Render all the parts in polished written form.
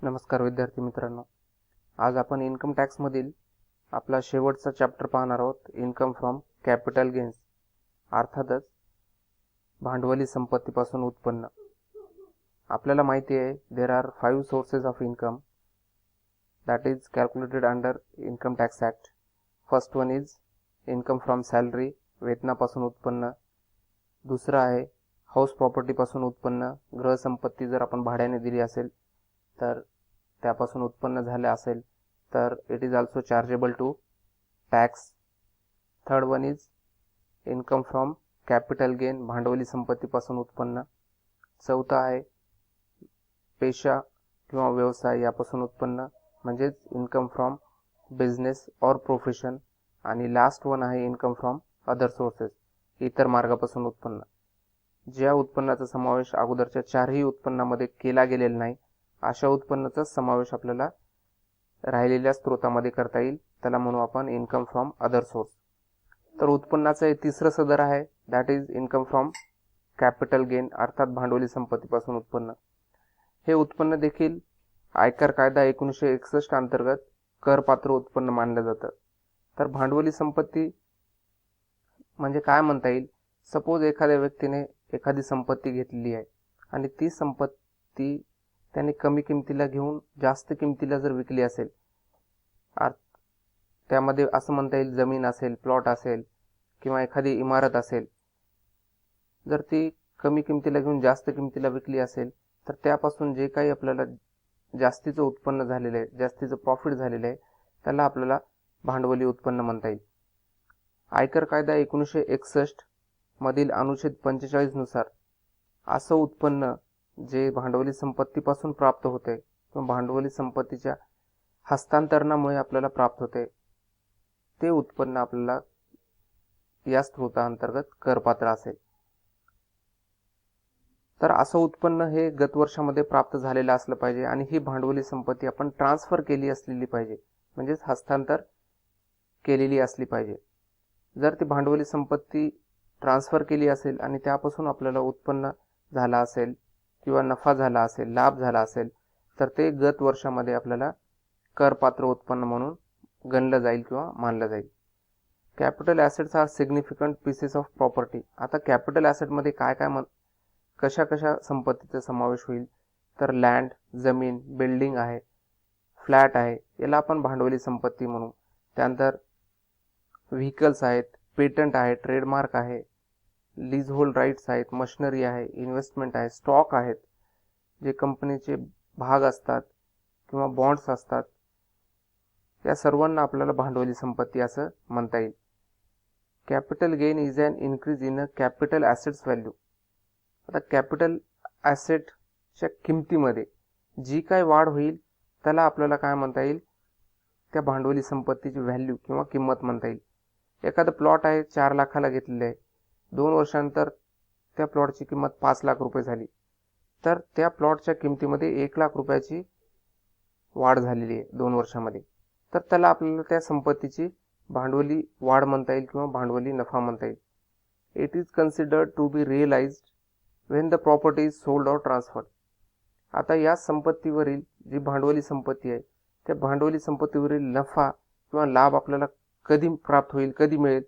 नमस्कार विद्यार्थी मित्रांनो, आज आपण इन्कम टॅक्स मधील आपला शेवटचा चॅप्टर पाहणार आहोत. इन्कम फ्रॉम कॅपिटल गेन्स, अर्थातच भांडवली संपत्तीपासून उत्पन्न. आपल्याला माहिती आहे there are 5 sources of income that is calculated under income tax act. First one is income from salary, वेतनापासून उत्पन्न. दुसरं आहे हाऊस प्रॉपर्टीपासून उत्पन्न, गृहसंपत्ती जर आपण भाड्याने दिली असेल तर त्यापासून उत्पन्न झाले असेल तर it is also chargeable to tax. Third one is income from capital gain, भांडवली संपत्तीपासून उत्पन्न. चौथा आहे पेशा किंवा व्यवसाय यापासून उत्पन्न, म्हणजेच income from business or profession. आणि लास्ट वन आहे इन्कम फ्रॉम अदर सोर्सेस, इतर मार्गापासून उत्पन्न. ज्या उत्पन्नाचा समावेश अगोदरच्या चारही उत्पन्नामध्ये केला गेलेला नाही अशा उत्पन्नाचा समावेश आपल्याला राहिलेल्या स्त्रोतामध्ये करता येईल, त्याला म्हणू आपण इन्कम फ्रॉम अदर सोर्स. तर उत्पन्नाचं हे तिसरं सदर आहे, that is income from capital gain, अर्थात भांडवली संपत्तीपासून उत्पन्न. हे उत्पन्न देखील आयकर कायदा 1961 अंतर्गत करपात्र उत्पन्न मानलं जातं. तर भांडवली संपत्ती म्हणजे काय म्हणता येईल, सपोज एखाद्या व्यक्तीने एखादी संपत्ती घेतलेली आहे आणि ती संपत्ती त्याने कमी किमतीला घेऊन जास्त किमतीला जर विकली असेल, त्यामध्ये असं म्हणता येईल जमीन असेल, प्लॉट असेल किंवा एखादी इमारत असेल, जर ती कमी किमतीला घेऊन जास्त किमतीला विकली असेल तर त्यापासून जे काही आपल्याला जास्तीचं उत्पन्न झालेलं आहे, जास्तीचं प्रॉफिट झालेलं आहे, त्याला आपल्याला भांडवली उत्पन्न म्हणता येईल. आयकर कायदा 1961 मधील अनुच्छेद 45 नुसार असं उत्पन्न जे भांडवली संपत्तीपासून प्राप्त होते किंवा भांडवली संपत्तीच्या हस्तांतरणामुळे आपल्याला प्राप्त होते, ते उत्पन्न आपल्याला या स्त्रोताअंतर्गत करपात्र असेल. तर असं उत्पन्न हे गत वर्षामध्ये प्राप्त झालेलं असलं पाहिजे आणि ही भांडवली संपत्ती आपण ट्रान्सफर केली असलेली पाहिजे, म्हणजेच हस्तांतर केलेली असली पाहिजे. जर ती भांडवली संपत्ती ट्रान्सफर केली असेल आणि त्यापासून आपल्याला उत्पन्न झाला असेल किंवा नफा झाला असेल, लाभ झाला असेल, तर ते गत वर्षामध्ये आपल्याला करपात्र उत्पन्न म्हणून गणलं जाईल किंवा मानलं जाईल. Capital assets are significant pieces of property. आता कॅपिटल ॲसेटमध्ये काय काय कशा कशा संपत्तीचा समावेश होईल, तर लँड, जमीन, बिल्डिंग आहे, फ्लॅट आहे, याला आपण भांडवली संपत्ती म्हणू. त्यानंतर व्हेकल्स आहेत, पेटंट आहे, ट्रेडमार्क आहे, लीज होल्ड राईट्स आहेत, मशिनरी आहे, इन्व्हेस्टमेंट आहे, स्टॉक आहेत, जे कंपनीचे भाग असतात किंवा बॉन्ड्स असतात, या सर्वांना आपल्याला भांडवली संपत्ती असं म्हणता येईल. Capital gain is an increase in a capital assets value. आता कॅपिटल ॲसेटच्या किमतीमध्ये जी काय वाढ होईल त्याला आपल्याला काय म्हणता येईल, त्या भांडवली संपत्तीची व्हॅल्यू किंवा किंमत म्हणता येईल. एखादं प्लॉट आहे 4 लाखाला घेतलेलं आहे, 2 वर्षांतर त्या प्लॉटची किंमत 5 लाख रुपये झाली, तर त्या प्लॉटच्या किमतीमध्ये 1 लाख रुपयाची वाढ झालेली आहे 2 वर्षामध्ये, तर त्याला आपल्याला त्या संपत्तीची भांडवली वाढ म्हणता येईल किंवा भांडवली नफा म्हणता येईल. It is considered to be realised when the property is sold or transferred. आता या संपत्तीवरील जी भांडवली संपत्ती आहे त्या भांडवली संपत्तीवरील नफा किंवा लाभ आपल्याला कधी प्राप्त होईल, कधी मिळेल,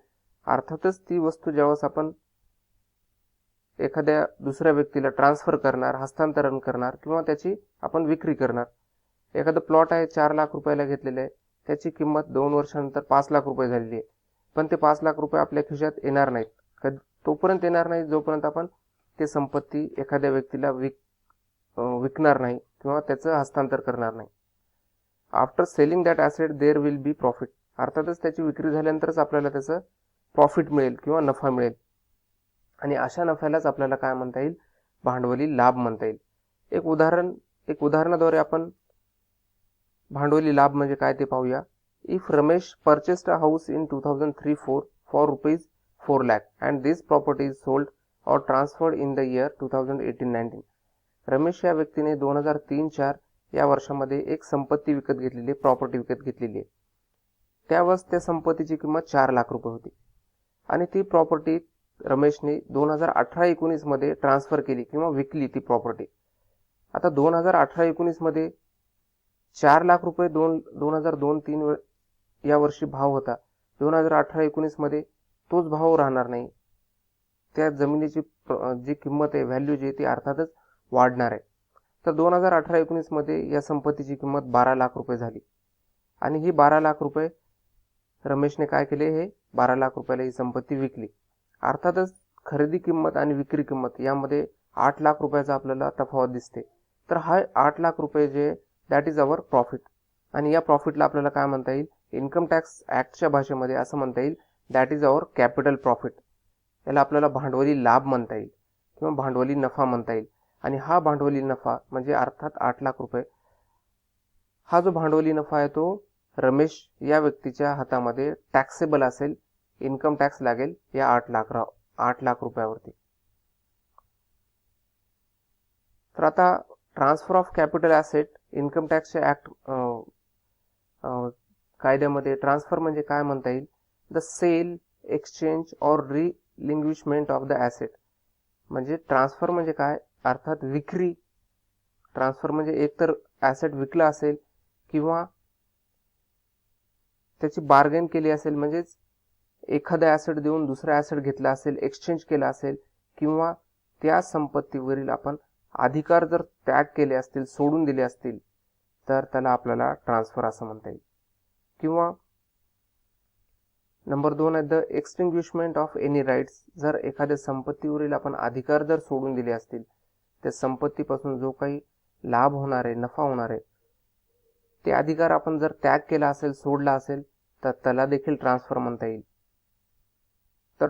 अर्थातच ती वस्तू ज्यावेळेस आपण एखाद्या दुसऱ्या व्यक्तीला ट्रान्सफर करणार, हस्तांतरण करणार किंवा त्याची आपण विक्री करणार. एखादं प्लॉट आहे 4 लाख रुपयाला घेतलेलं आहे, त्याची किंमत 2 वर्षानंतर 5 लाख रुपये झालेली आहे, पण ते 5 लाख रुपये आपल्या खिशात येणार नाहीत. तोपर्यंत येणार नाही जोपर्यंत आपण ते संपत्ती एखाद्या व्यक्तीला विकणार नाही किंवा त्याचं हस्तांतर करणार नाही. After selling that asset there will be profit. अर्थातच त्याची विक्री झाल्यानंतरच आपल्याला त्याचं प्रॉफिट मिळेल किंवा नफा मिळेल, आणि अशा नफ्यालाच आपल्याला काय म्हणता येईल, भांडवली लाभ म्हणता येईल. एक उदाहरणाद्वारे आपण भांडवली लाभ म्हणजे काय ते पाहूया. If Ramesh purchased a house in 2003-4 for rupees 4 lakh and this property is sold or transferred in the year 2018-19. Ramesh या व्यक्तीने 2003-4 या वर्षामध्ये एक संपत्ती विकत घेतलेली, प्रॉपर्टी विकत घेतलेली आहे. त्यावेळेस त्या संपत्तीची किंमत 4 लाख रुपये होती आणि ती प्रॉपर्टी रमेशने 2018-19 मध्ये ट्रान्सफर केली किंवा विकली ती प्रॉपर्टी. आता 2018-19 मध्ये 4 लाख रुपये 2002-3 या वर्षी भाव होता, 2018-19 मध्ये तोच भाव राहणार नाही. त्या जमिनीची जी किंमत आहे, व्हॅल्यू जी आहे ती अर्थातच वाढणार आहे. तर 2018-19 मध्ये या संपत्तीची किंमत 12 लाख रुपये झाली आणि ही 12 लाख रुपये रमेशने काय केले, हे 12 लाख रुपयाला ही संपत्ती विकली. अर्थातच खरेदी किंमत आणि विक्री किंमत यामध्ये 8 लाख रुपयाचा आपल्याला तफावत दिसते. तर हा 8 लाख रुपये जे दॅट इज अवर प्रॉफिट, आणि या प्रॉफिटला आपल्याला काय म्हणता येईल, इन्कम टॅक्स ॲक्टच्या भाषेमध्ये असं म्हणता येईल, that is our capital profit. याला आपल्याला भांडवली लाभ म्हणता येईल किंवा भांडवली नफा म्हणता येईल. आणि हा भांडवली नफा म्हणजे अर्थात 8 लाख रुपये, हा जो भांडवली नफा आहे तो रमेश या व्यक्तीच्या हातामध्ये टॅक्सेबल असेल, इन्कम टॅक्स लागेल या 8 लाख रुपयावरती. तर आता transfer of capital asset income टॅक्सच्या ॲक्ट कायद्यामध्ये ट्रान्सफर म्हणजे काय म्हणता येईल, the sale, exchange or relinquishment of the asset. म्हणजे ट्रान्सफर म्हणजे काय, अर्थात विक्री. ट्रान्सफर म्हणजे एकतर ॲसेट विकला असेल किंवा त्याची बार्गेन केली असेल, म्हणजेच एखादा ॲसेट देऊन दुसरा ॲसेट घेतला असेल, एक्सचेंज केला असेल, किंवा त्या संपत्तीवरील आपण अधिकार जर त्याग केले असतील, सोडून दिले असतील, तर त्याला आपल्याला ट्रान्सफर असं म्हणता येईल. किंवा नंबर 2 आहे the extinguishment of any rights. जर एखाद्या संपत्तीवरील आपण अधिकार जर सोडून दिले असतील, त्या संपत्तीपासून जो काही लाभ होणार आहे, नफा होणार आहे, ते अधिकार आपण जर त्याग केला असेल, सोडला असेल, तर त्याला देखील ट्रान्सफर म्हणता येईल. तर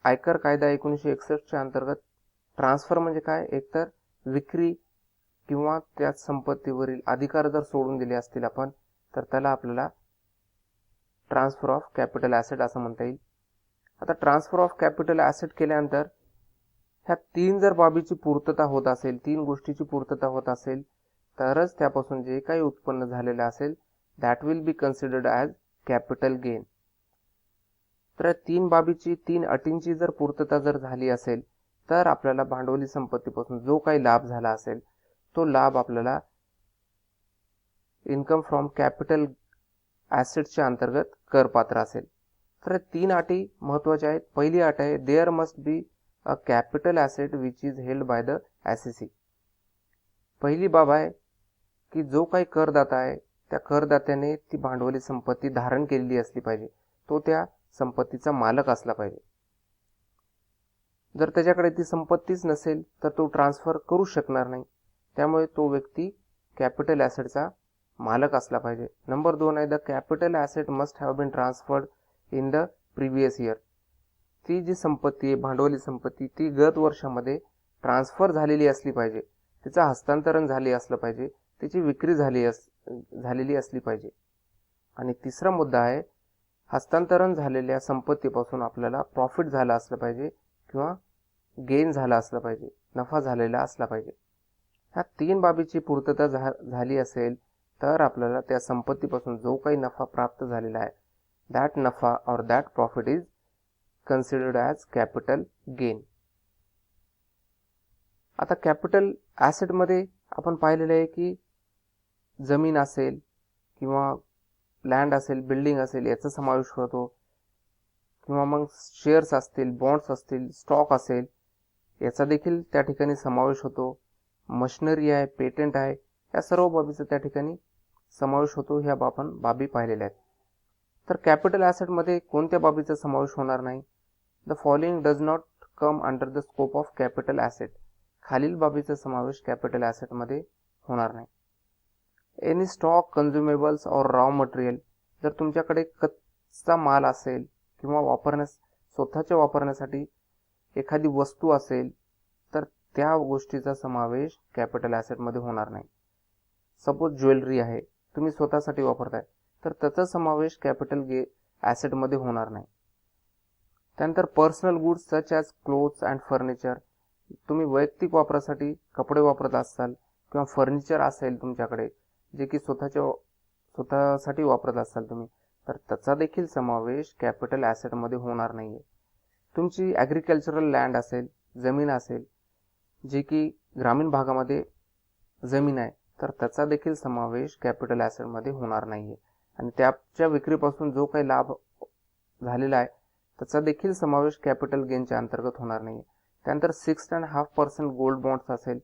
आयकर कायदा 1961च्या अंतर्गत ट्रान्सफर म्हणजे काय, एकतर विक्री किंवा त्या संपत्तीवरील अधिकार जर सोडून दिले असतील आपण, तर त्याला आपल्याला ट्रान्सफर ऑफ कॅपिटल ॲसेट असं म्हणता येईल. आता ट्रान्सफर ऑफ कॅपिटल ॲसेट केल्यानंतर ह्या 3 जर बाबीची पूर्तता होत असेल, 3 गोष्टीची पूर्तता होत असेल, तरच त्यापासून जे काही उत्पन्न झालेलं असेल that will be considered as capital gain. तर 3 बाबीची, 3 अटींची जर पूर्तता जर झाली असेल, तर आपल्याला भांडवली संपत्तीपासून जो काही लाभ झाला असेल तो लाभ आपल्याला इन्कम फ्रॉम कॅपिटल ॲसेटच्या अंतर्गत करपात्र असेल. तर 3 अटी महत्त्वाच्या आहेत. पहिली अट आहे, there must be a capital asset which is held by the SEC. पहिली बाब आहे की जो काही करदाता आहे त्या करदात्याने ती भांडवली संपत्ती धारण केलेली असली पाहिजे, तो त्या संपत्तीचा मालक असला पाहिजे. जर त्याच्याकडे ती संपत्तीच नसेल तर तो ट्रान्सफर करू शकणार नाही. त्यामुळे तो व्यक्ती कॅपिटल ॲसेटचा मालक असला पाहिजे. नंबर 2 आहे, the capital asset must have been transferred in the previous year. ती जी संपत्ती आहे, भांडवली संपत्ती, ती गत वर्षामध्ये ट्रान्सफर झालेली असली पाहिजे, तिचं हस्तांतरण झाले असलं पाहिजे, तिची विक्री झालेली असली पाहिजे. आणि तिसरा मुद्दा आहे, हस्तांतरण झालेल्या संपत्तीपासून आपल्याला प्रॉफिट झाला असलं पाहिजे किंवा गेन झाला असला पाहिजे, नफा झालेला असला पाहिजे. ह्या 3 बाबीची पूर्तता झाली असेल तर आपल्याला त्या संपत्तीपासून जो काही नफा प्राप्त झालेला आहे दॅट नफा और that profit is considered as capital gain. आता कॅपिटल ॲसेटमध्ये आपण पाहिलेलं आहे की जमीन असेल किंवा लँड असेल, बिल्डिंग असेल, याचा समावेश होतो, किंवा मग शेअर्स असतील, बॉन्ड्स असतील, स्टॉक असेल, याचा देखील त्या ठिकाणी समावेश होतो. मशिनरी आहे, पेटंट आहे, या सर्व बाबीचा त्या ठिकाणी समावेश होतो. ह्या आपण बाबी पाहिलेल्या आहेत. तर कॅपिटल ॲसेटमध्ये कोणत्या बाबीचा समावेश होणार नाही, the following does not come under the scope of capital asset. खालील बाबीचा समावेश कॅपिटल ॲसेटमध्ये होणार नाही. एनी स्टॉक, कन्झ्युमेबल्स और रॉ मटेरियल. जर तुमच्याकडे कच्चा माल असेल किंवा स्वतःच्या वापरण्यासाठी एखादी वस्तू असेल तर त्या गोष्टीचा समावेश कॅपिटल ॲसेटमध्ये होणार नाही. सपोज ज्वेलरी आहे, तुम्ही स्वतःसाठी वापरताय, तर त्याचा समावेश कॅपिटल ॲसेटमध्ये होणार नाही. त्यानंतर personal goods such as clothes and furniture. तुम्ही वैयक्तिक वापरासाठी कपडे वापरत असाल किंवा फर्निचर असेल तुमच्याकडे जे की स्वतःसाठी वापरत असाल तुम्ही, तर त्याचा देखील समावेश कॅपिटल ॲसेटमध्ये होणार नाही आहे. तुमची ॲग्रिकल्चरल लँड असेल, जमीन असेल, जे की ग्रामीण भागामध्ये जमीन आहे, तर त्याचा देखील समावेश कॅपिटल ॲसेटमध्ये होणार नाहीये आणि त्याच्या विक्रीपासून जो काही लाभ झालेला आहे त्याचा देखील समावेश कॅपिटल गेनच्या अंतर्गत होणार नाहीये. त्यानंतर 6.5% गोल्ड बॉन्ड्स असेल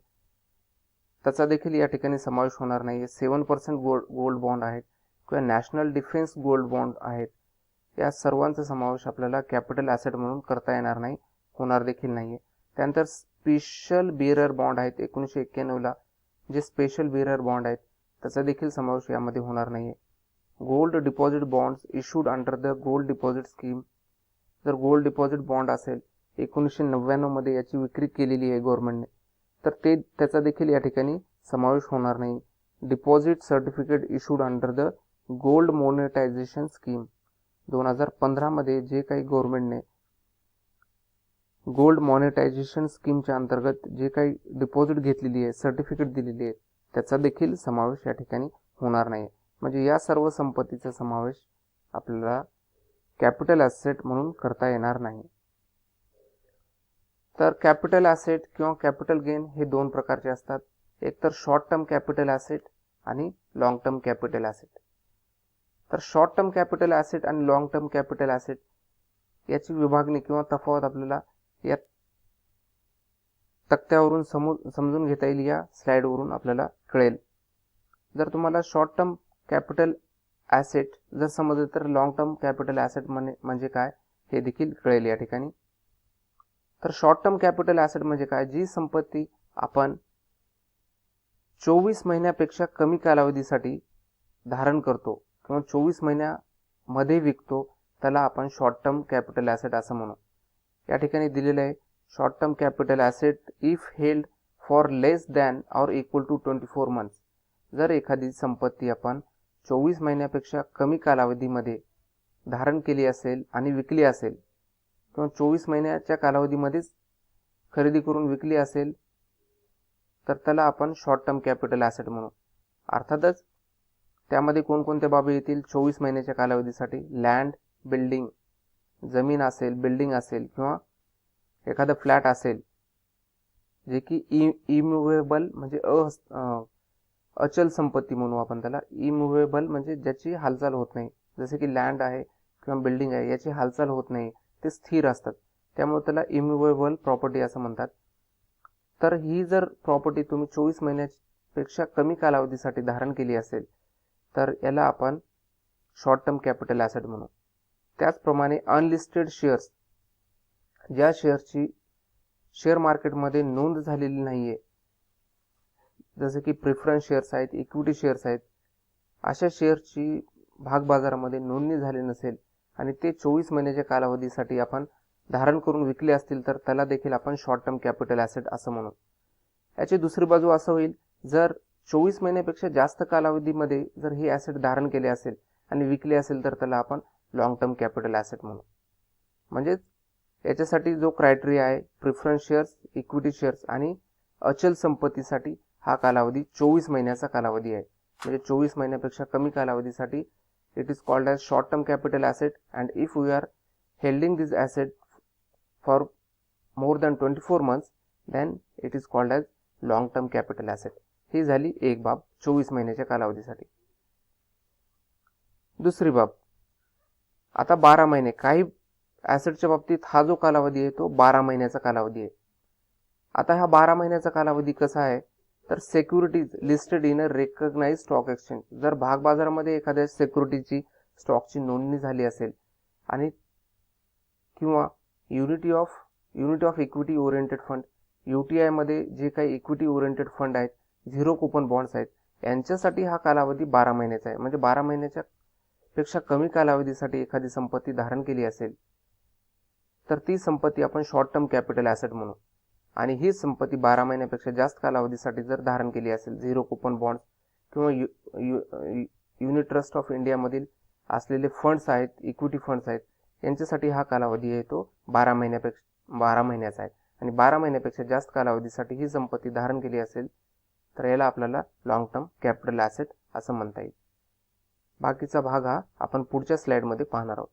त्याचा देखील या ठिकाणी समावेश होणार नाहीये. 7% गोल्ड बॉन्ड आहेत किंवा नॅशनल डिफेन्स गोल्ड बॉन्ड आहेत, या सर्वांचा समावेश आपल्याला कॅपिटल ॲसेट म्हणून करता येणार नाही, होणार देखील नाहीये. त्यानंतर स्पेशल बिअरर बॉन्ड आहेत 1991ला, जे स्पेशल बिअरर बॉन्ड आहेत त्याचा देखील समावेश यामध्ये होणार नाहीये. Gold deposit bonds issued under the gold deposit scheme, जर गोल्ड डिपॉझिट बॉन्ड असेल 1999 मध्ये याची विक्री केलेली आहे गव्हर्नमेंटने, तर त्याचा देखील या ठिकाणी समावेश होणार नाही. Deposit certificate issued under the gold monetisation scheme, 2015 मध्ये जे काही गव्हर्नमेंटने गोल्ड मॉनिटायझेशन स्कीमच्या अंतर्गत जे काही डिपॉझिट घेतलेली आहे, सर्टिफिकेट दिलेली आहे, त्याचा देखील समावेश या ठिकाणी होणार नाही. म्हणजे या सर्व संपत्तीचा समावेश आपल्याला कॅपिटल ॲसेट म्हणून करता येणार नाही. तर कॅपिटल ॲसेट किंवा कॅपिटल गेन हे दोन प्रकारचे असतात. एक तर शॉर्ट टर्म कॅपिटल ॲसेट आणि लॉंग टर्म कॅपिटल ॲसेट. तर शॉर्ट टर्म कॅपिटल ॲसेट आणि लॉंग टर्म कॅपिटल ॲसेट याची विभागणी किंवा तफावत आपल्याला या तक्त्यावरून समजून घेता येईल, या स्लाइडवरून आपल्याला कळेल. जर तुम्हाला शॉर्ट टर्म कॅपिटल ॲसेट जर समजले तर लॉंग टर्म कॅपिटल ॲसेट म्हणजे काय हे देखील कळेल या ठिकाणी. तर शॉर्ट टर्म कॅपिटल ॲसेट म्हणजे काय, जी संपत्ती आपण 24 महिन्यापेक्षा कमी कालावधीसाठी धारण करतो किंवा 24 महिन्यामध्ये विकतो, त्याला आपण शॉर्ट टर्म कॅपिटल ॲसेट असं म्हणू. या ठिकाणी दिलेलं आहे short term capital asset if held for less than or equal to 24 months. जर एखादी संपत्ती आपण 24 महिन्यापेक्षा कमी कालावधीमध्ये धारण केली असेल आणि विकली असेल किंवा 24 महिन्याच्या कालावधीमध्येच खरेदी करून विकली असेल तर त्याला आपण शॉर्ट टर्म कॅपिटल ॲसेट म्हणू. अर्थातच त्यामध्ये कोणकोणत्या बाबी येतील 24 महिन्याच्या कालावधीसाठी, लँड, बिल्डिंग, जमीन असेल, बिल्डिंग असेल किंवा एखादा फ्लॅट असेल जे की इमूव्हेबल म्हणजे अचल संपत्ती म्हणू आपण त्याला. इमूव्हेबल म्हणजे ज्याची हालचाल होत नाही, जसे की लँड आहे किंवा बिल्डिंग आहे, याची हालचाल होत नाही, ते स्थिर असतात, त्यामुळे त्याला इमूव्हेबल प्रॉपर्टी असं म्हणतात. तर ही जर प्रॉपर्टी तुम्ही 24 महिन्यापेक्षा कमी कालावधीसाठी धारण केली असेल तर याला आपण शॉर्ट टर्म कॅपिटल ॲसेट म्हणू. त्याचप्रमाणे अनलिस्टेड शेअर्स, ज्या शेअर्सची शेअर मार्केटमध्ये नोंद झालेली नाहीये, जसे की प्रेफरन्स शेअर्स आहेत, इक्विटी शेअर्स आहेत, अशा शेअर्सची भागबाजारामध्ये नोंदणी झाली नसेल आणि ते 24 महिन्याच्या कालावधीसाठी आपण धारण करून विकले असतील तर त्याला देखील आपण शॉर्ट टर्म कॅपिटल ॲसेट असं म्हणू. याची दुसरी बाजू असं होईल, जर 24 महिन्यापेक्षा जास्त कालावधीमध्ये जर हे ॲसेट धारण केले असेल आणि विकले असेल तर त्याला आपण लॉंग टर्म कॅपिटल ॲसेट म्हणू. म्हणजे याच्यासाठी जो क्रायटेरिया आहे, प्रिफरन्स शेअर्स, इक्विटी शेअर्स आणि अचल संपत्तीसाठी हा कालावधी 24 महिन्याचा कालावधी आहे. म्हणजे 24 महिन्यापेक्षा कमी कालावधीसाठी it is called as short term capital asset and if we are holding this asset for more than 24 months then it is called as long term capital asset. ही झाली एक बाब 24 महिन्याच्या कालावधीसाठी. दुसरी बाब, आता 12 महिने. काही ॲसेटच्या बाबतीत हा जो कालावधी आहे तो 12 महिन्याचा कालावधी आहे. आता हा 12 महिन्याचा कालावधी कसा आहे, तर securities listed in a recognised stock exchange, जर भागबाजारामध्ये एखाद्या सिक्युरिटीची स्टॉकची नोंदणी झाली असेल आणि किंवा unity of equity oriented fund, UTI मध्ये जे काही इक्विटी ओरिएंटेड फंड आहेत, झिरो कुपन बॉन्ड्स आहेत, यांच्यासाठी हा कालावधी 12 महिन्याचा आहे. म्हणजे 12 महिन्याच्या पेक्षा कमी कालावधीसाठी एखादी संपत्ती धारण केली असेल तर ती संपत्ती आपण शॉर्ट टर्म कॅपिटल ॲसेट म्हणू. आणि ही संपत्ती 12 महिन्यापेक्षा जास्त कालावधीसाठी जर धारण केली असेल, झिरो कुपन बॉन्ड्स किंवा युनिट ट्रस्ट ऑफ इंडियामधील असलेले फंड्स आहेत, इक्विटी फंड्स आहेत, यांच्यासाठी हा कालावधी आहे तो 12 महिन्याचा आहे. आणि 12 महिन्यापेक्षा जास्त कालावधीसाठी ही संपत्ती धारण केली असेल तर याला आपल्याला लॉंग टर्म कॅपिटल ॲसेट असं म्हणता येईल. बाकीचा भाग हा आपण पुढच्या स्लाइडमध्ये पाहणार आहोत.